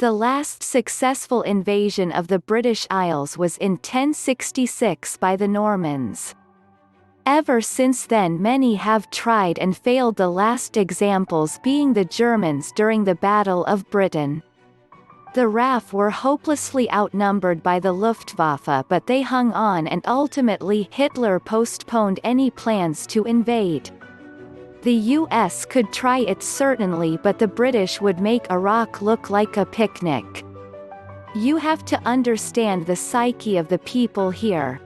The last successful invasion of the British Isles was in 1066 by the Normans. Ever since then many have tried and failed, the last examples being the Germans during the Battle of Britain. The RAF were hopelessly outnumbered by the Luftwaffe, but they hung on, and ultimately Hitler postponed any plans to invade. The US could try it certainly, but the British would make Iraq look like a picnic. You have to understand the psyche of the people here.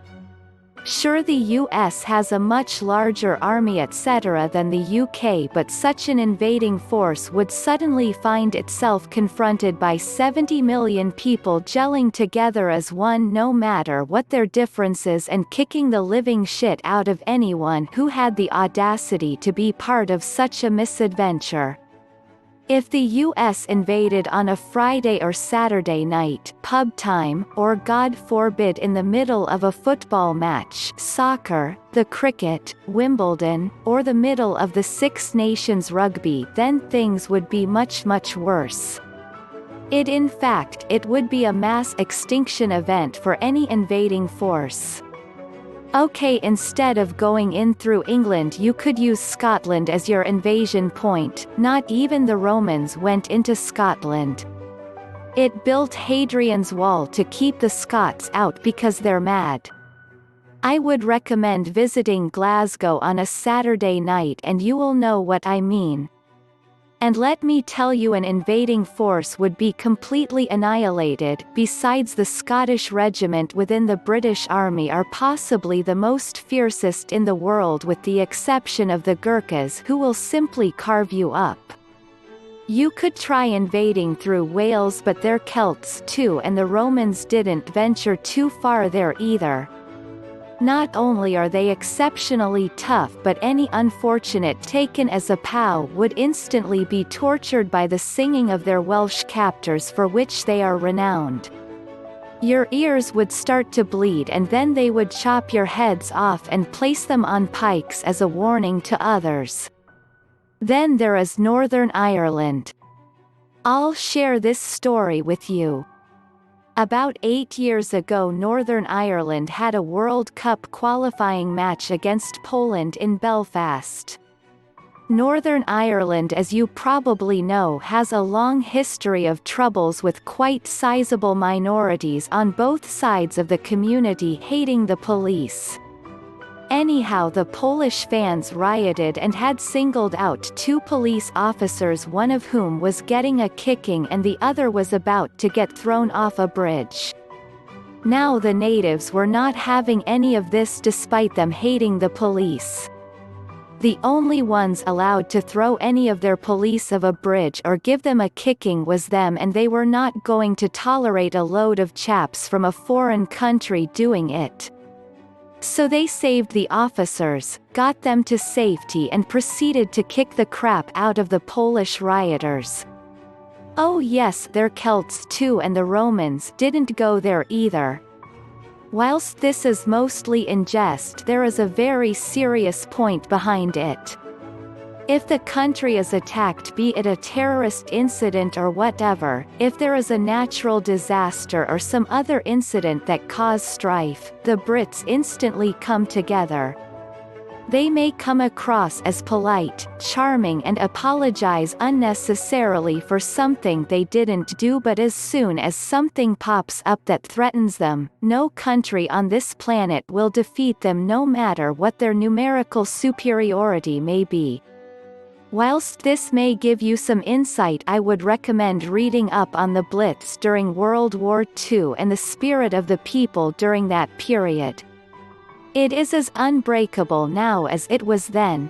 Sure, the US has a much larger army etc. than the UK, but such an invading force would suddenly find itself confronted by 70 million people gelling together as one no matter what their differences, and kicking the living shit out of anyone who had the audacity to be part of such a misadventure. If the US invaded on a Friday or Saturday night, pub time, or God forbid in the middle of a football match, soccer, the cricket, Wimbledon, or the middle of the Six Nations rugby, then things would be much worse. In fact, it would be a mass extinction event for any invading force. Okay, instead of going in through England you could use Scotland as your invasion point. Not even the Romans went into Scotland. It built Hadrian's Wall to keep the Scots out because they're mad. I would recommend visiting Glasgow on a Saturday night and you will know what I mean. And let me tell you, an invading force would be completely annihilated. Besides, the Scottish regiment within the British Army are possibly the most fiercest in the world, with the exception of the Gurkhas, who will simply carve you up. You could try invading through Wales, but they're Celts too, and the Romans didn't venture too far there either. Not only are they exceptionally tough, but any unfortunate taken as a POW would instantly be tortured by the singing of their Welsh captors, for which they are renowned. Your ears would start to bleed, and then they would chop your heads off and place them on pikes as a warning to others. Then there is Northern Ireland. I'll share this story with you. About 8 years ago, Northern Ireland had a World Cup qualifying match against Poland in Belfast. Northern Ireland, as you probably know, has a long history of troubles with quite sizable minorities on both sides of the community hating the police. Anyhow, the Polish fans rioted and had singled out 2 police officers, one of whom was getting a kicking and the other was about to get thrown off a bridge. Now the natives were not having any of this, despite them hating the police. The only ones allowed to throw any of their police off a bridge or give them a kicking was them, and they were not going to tolerate a load of chaps from a foreign country doing it. So they saved the officers, got them to safety, and proceeded to kick the crap out of the Polish rioters. Oh yes, they're Celts too, and the Romans didn't go there either. Whilst this is mostly in jest, there is a very serious point behind it. If the country is attacked, be it a terrorist incident or whatever, if there is a natural disaster or some other incident that cause strife, the Brits instantly come together. They may come across as polite, charming, and apologize unnecessarily for something they didn't do, but as soon as something pops up that threatens them, no country on this planet will defeat them, no matter what their numerical superiority may be. Whilst this may give you some insight, I would recommend reading up on the Blitz during World War II and the spirit of the people during that period. It is as unbreakable now as it was then,